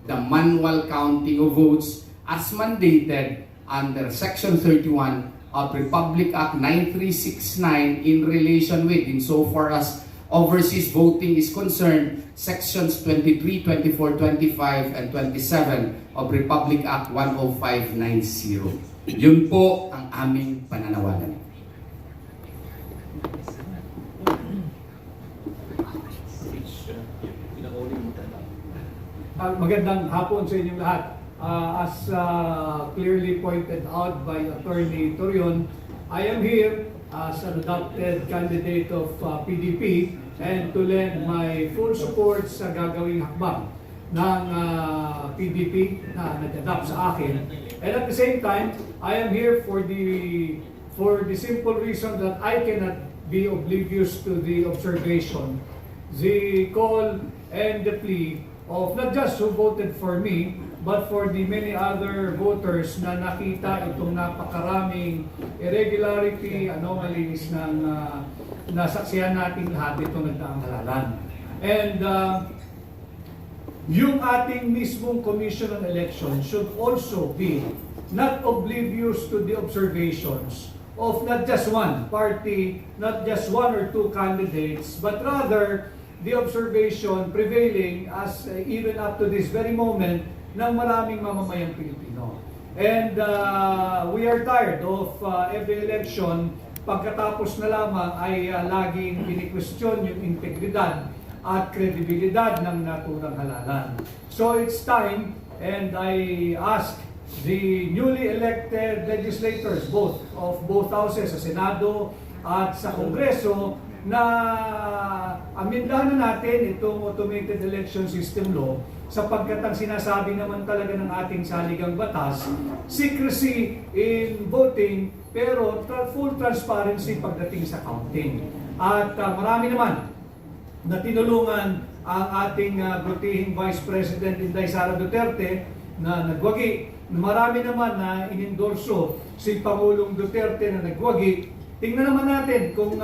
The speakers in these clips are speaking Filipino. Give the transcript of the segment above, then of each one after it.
the manual counting of votes as mandated under Section 31 of Republic Act 9369 in relation with, insofar as overseas voting is concerned, Sections 23, 24, 25, and 27 of Republic Act 10590. Yun po ang aming pananawagan. Magandang hapon sa inyong lahat. As clearly pointed out by Attorney Torion, I am here as an adopted candidate of PDP and to lend my full support sa gagawing hakbang ng PDP na nag-adopt sa akin. And at the same time, I am here for the simple reason that I cannot be oblivious to the observation, the call and the plea of not just who voted for me, but for the many other voters na nakita itong napakaraming irregularity, anomalies ng nasaksihan natin lahat itong nagdaang halalan. And yung ating mismong Commission on Election should also be not oblivious to the observations of not just one party, not just one or two candidates, but rather the observation prevailing as even up to this very moment ng maraming mamamayang Pilipino. And we are tired of every election, pagkatapos na lamang ay laging kini-question yung integridad at kredibilidad ng naturang halalan. So it's time, and I ask the newly elected legislators, both houses, sa Senado at sa Kongreso, na amindahan na natin itong automated election system law sapagkat ang sinasabi naman talaga ng ating saligang batas, secrecy in voting pero full transparency pagdating sa counting. At marami naman na tinulungan ang ating butihing Vice President Inday Sara Duterte na nagwagi. Marami naman na inendorso si Pangulong Duterte na nagwagi. Tingnan naman natin kung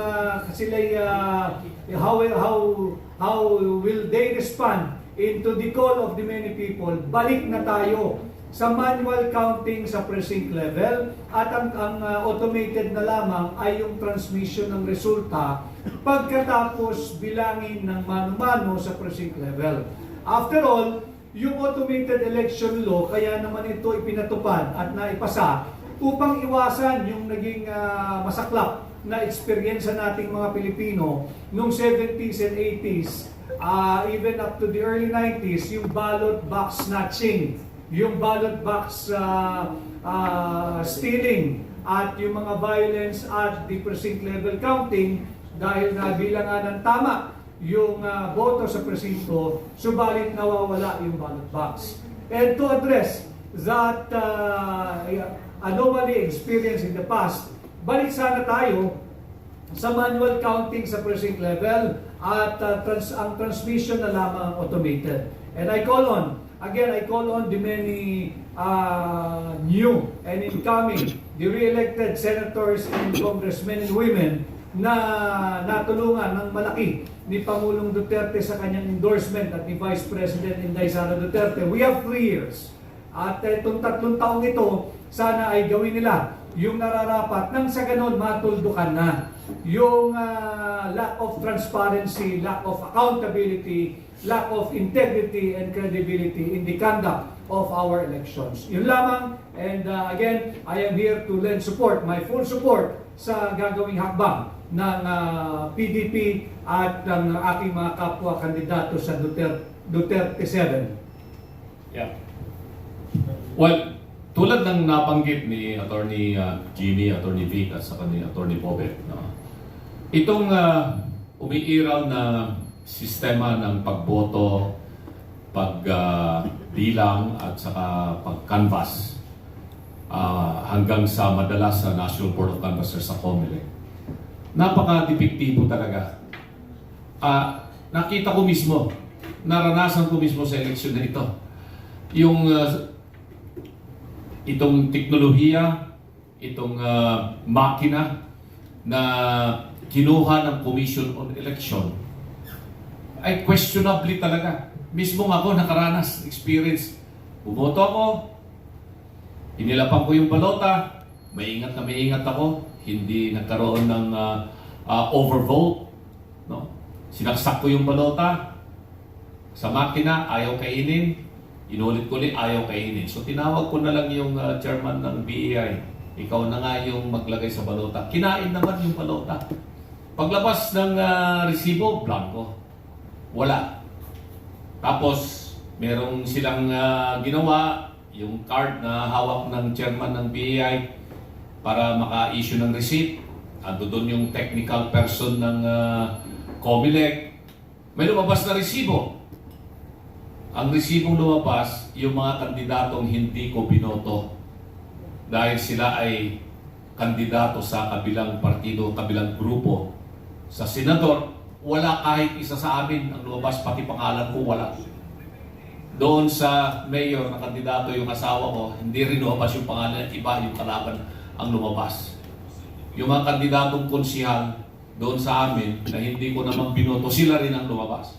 sila'y how will they respond into the call of the many people. Balik na tayo sa manual counting sa precinct level at ang automated na lamang ay yung transmission ng resulta pagkatapos bilangin ng mano-mano sa precinct level. After all, yung automated election law, kaya naman ito ipinatupad at naipasa upang iwasan yung naging masaklap na experience nating mga Pilipino noong 70s and 80s, even up to the early 90s, yung ballot box snatching, yung ballot box stealing, at yung mga violence at the precinct level counting dahil nabilangan ng tama yung boto sa presinto, subalit nawawala yung ballot box. And to address that anomaly experience in the past, balik sana tayo sa manual counting sa precinct level at ang transmission na lamang automated. And I call on the many new and incoming, the re-elected senators and congressmen and women na natulungan ng malaki ni Pangulong Duterte sa kanyang endorsement at ni Vice President Inday Sara Duterte. We have 3 years. At itong 3 taong ito, sana ay gawin nila yung nararapat nang sa ganon matuldukan na yung lack of transparency, lack of accountability, lack of integrity and credibility in the conduct of our elections. Yun lamang, and again, I am here to lend support, my full support sa gagawing hakbang ng PDP at ng aking mga kapwa kandidato sa Duterte 7. Yeah. Well, tulad ng nabanggit ni Attorney Jimmy, Attorney Vic at saka ni Attorney Bobet, no? Itong umiiral na sistema ng pagboto, pagbilang at saka pag-canvass hanggang sa madalas sa National Board of Canvassers sa COMELEC, napaka-depektibo talaga. Nakita ko mismo, naranasan ko mismo sa eleksyon na ito, yung itong teknolohiya, itong makina na kinuha ng Commission on Election ay questionably talaga. mismo ako nakaranas, experience. Bumoto ako, inilapan ko yung balota, may ingat ako, hindi nagkaroon ng overvote. No? Sinaksak ko yung balota, sa makina, ayaw kainin, inulit ko ulit, ayaw kainin. So tinawag ko na lang yung chairman ng BEI, ikaw na nga yung maglagay sa balota. Kinain naman yung balota. Paglabas ng resibo, blanco. Wala. Tapos, merong silang ginawa, yung card na hawak ng chairman ng BEI para maka-issue ng receipt. Ando doon yung technical person ng COMELEC. May lumabas na resibo. Ang resibong lumabas, yung mga kandidatong hindi ko binoto dahil sila ay kandidato sa kabilang partido, kabilang grupo. Sa senador, wala kahit isa sa amin ang lumabas, pati pangalan ko wala. Doon sa mayor na kandidato yung asawa ko, hindi rin lumabas yung pangalan, iba yung kalaban ang lumabas. Yung mga kandidatong konsihal doon sa amin na hindi ko naman binoto, sila rin ang lumabas.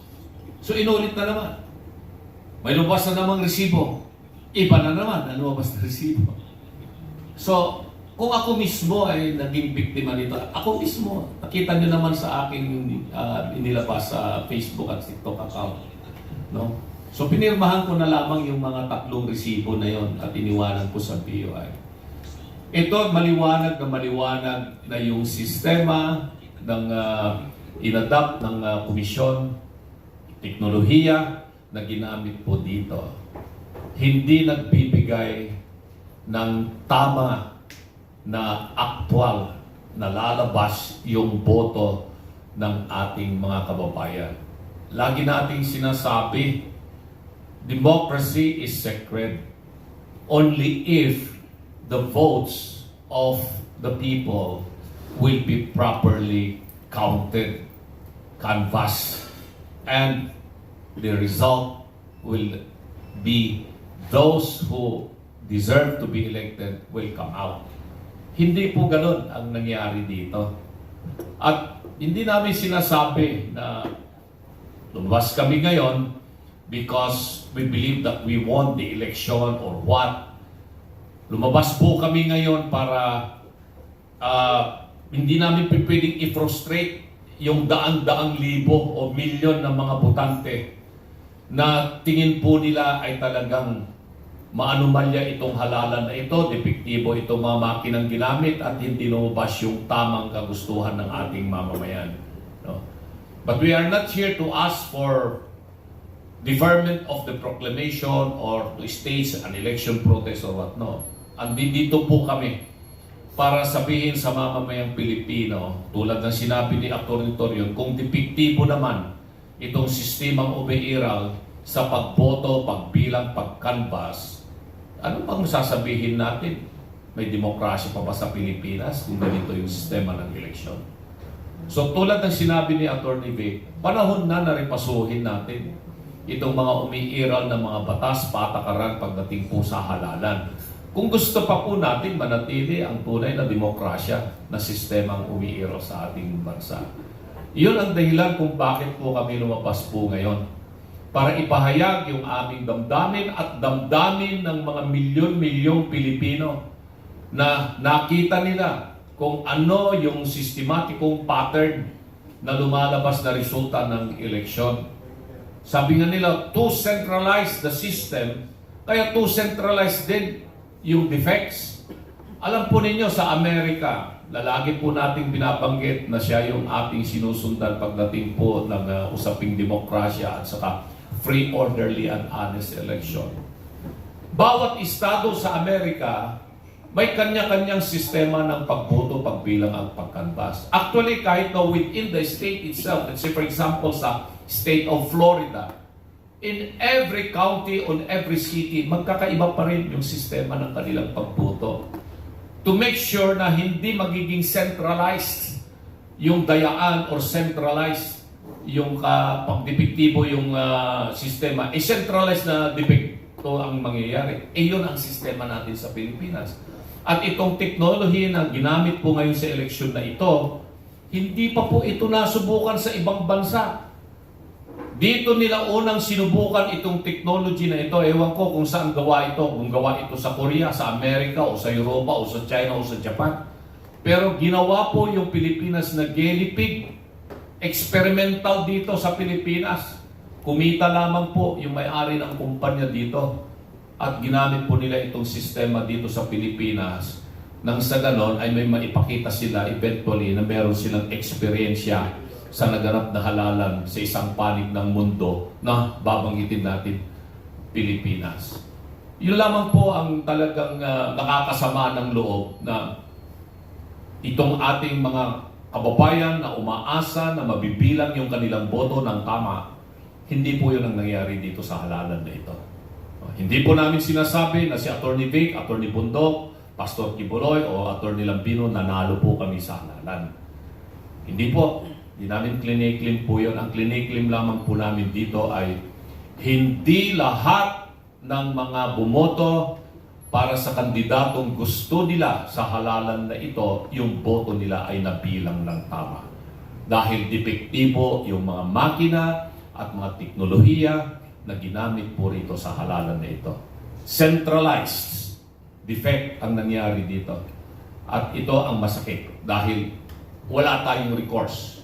So inulit na naman. May lumabas na namang resibo. Iba na naman ang lumabas na resibo. So, kung ako mismo ay naging biktima nito, ako mismo, nakita nyo naman sa aking inilabas sa Facebook at TikTok account. No? So, pinirmahan ko na lamang yung mga 3 resibo na yon at iniwanan ko sa BOI. Ito, maliwanag na yung sistema ng inadapt ng komisyon, teknolohiya na ginamit po dito, hindi nagbibigay ng tama na aktwal na lalabas yung boto ng ating mga kababayan. Lagi nating sinasabi, democracy is sacred only if the votes of the people will be properly counted, canvassed, and the result will be those who deserve to be elected will come out. Hindi po ganun ang nangyari dito. At hindi namin sinasabi na lumabas kami ngayon because we believe that we won the election or what. Lumabas po kami ngayon para hindi namin pwedeng i-frustrate yung daang-daang libo o milyon ng mga botante na tingin po nila ay talagang maanumalya itong halalan na ito, depektibo itong mga makinang ginamit at hindi lumabas yung tamang kagustuhan ng ating mamamayan. No? But we are not here to ask for deferment of the proclamation or to stage an election protest or what. No. Andito po kami para sabihin sa mamamayang Pilipino, tulad ng sinabi ni Atty. Torion, kung depektibo naman itong sistemang umiiral sa pagboto, pagbilang, pagkanbas, ano pang sasabihin natin? May demokrasya pa ba sa Pilipinas kung ganito yung sistema ng eleksyon? So tulad ng sinabi ni Atty. Vic, panahon na repasuhin natin itong mga umiiral na mga batas, patakaran pagdating po sa halalan. Kung gusto pa po natin manatili ang tunay na demokrasya na sistemang umiiral sa ating bansa. Iyon ang dahilan kung bakit po kami lumabas po ngayon. Para ipahayag yung aming damdamin at damdamin ng mga milyon-milyong Pilipino na nakita nila kung ano yung sistematikong pattern na lumalabas na resulta ng eleksyon. Sabi nga nila, too centralized the system, kaya too centralized din yung defects. Alam po ninyo sa Amerika, lalagi po nating binabanggit na siya yung ating sinusundan pagdating po ng usaping demokrasya at saka free, orderly, and honest election. Bawat estado sa Amerika may kanya-kanyang sistema ng pagboto, pagbilang at pagkanbas. Actually, kahit na within the state itself, let's say for example sa state of Florida, in every county, on every city, magkakaiba pa rin yung sistema ng kanilang pagboto. To make sure na hindi magiging centralized yung dayaan or centralized yung pagdepektibo yung sistema. Centralized na depekto ang mangyayari. Yun ang sistema natin sa Pilipinas. At itong technology na ginamit po ngayon sa eleksyon na ito, hindi pa po ito nasubukan sa ibang bansa. Dito nila unang sinubukan itong technology na ito. Ewan ko kung saan gawa ito. Kung gawa ito sa Korea, sa Amerika, o sa Europa, o sa China, o sa Japan. Pero ginawa po yung Pilipinas na guinea pig. Experimental dito sa Pilipinas. Kumita lamang po yung may-ari ng kumpanya dito. At ginamit po nila itong sistema dito sa Pilipinas. Nang sa ganon ay may maipakita sila eventually na meron silang eksperyensya sa naganap na halalan sa isang panig ng mundo na babanggitin natin Pilipinas. Yun lamang po ang talagang nakakasama ng loob na itong ating mga kababayan na umaasa na mabibilang yung kanilang boto ng tama, hindi po yun ang nangyari dito sa halalan na ito. Hindi po namin sinasabi na si Atty. Vic, Atty. Bundok, Pastor Kibuloy o Atty. Lambino nanalo po kami sa halalan. Hindi po. Hindi namin clinic-claim po yun. Ang clinic-claim lamang po namin dito ay hindi lahat ng mga bumoto para sa kandidatong gusto nila sa halalan na ito, yung boto nila ay nabilang ng tama. Dahil depektibo yung mga makina at mga teknolohiya na ginamit po rito sa halalan na ito. Centralized defect ang nangyari dito. At ito ang masakit dahil wala tayong recourse.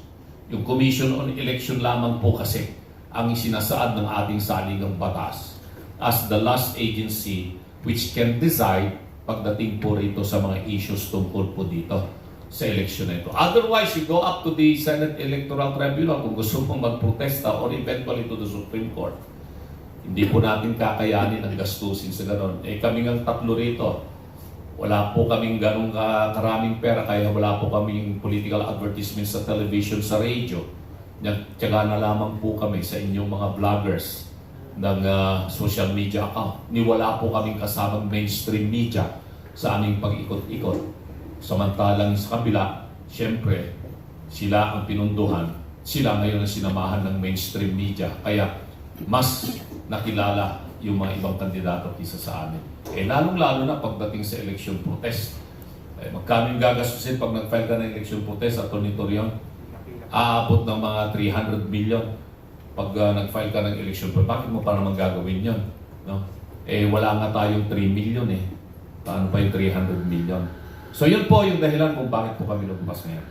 Yung Commission on Election lamang po kasi ang sinasaad ng ating saligang batas as the last agency which can decide pagdating po rito sa mga issues tungkol po dito sa election na ito. Otherwise, you go up to the Senate Electoral Tribunal kung gusto mong magprotesta or eventually to the Supreme Court. Hindi po natin kakayanin ang gastusin sa ganon. Kami ngang tatlo rito. Wala po kaming ganong karaming pera kaya wala po kaming political advertisement sa television, sa radio. Tiyaga na lamang po kami sa inyong mga vloggers ng social media account. Wala po kaming kasamang mainstream media sa aming pag-ikot-ikot. Samantalang sa kabila, siyempre, sila ang pinunduhan. Sila ngayon ang sinamahan ng mainstream media. Kaya mas nakilala yung mga ibang kandidato kisa sa amin. Lalong-lalo na pagdating sa election protest. Magkano yung gagastusin pag nag-file ka ng election protest at Torion? Aabot ng mga 300 million pag nag-file ka ng election protest. Bakit mo pa naman gagawin yun? No? Wala nga tayong 3 million eh. Paano pa yung 300 million? So yun po yung dahilan kung bakit po kami lumabas ngayon.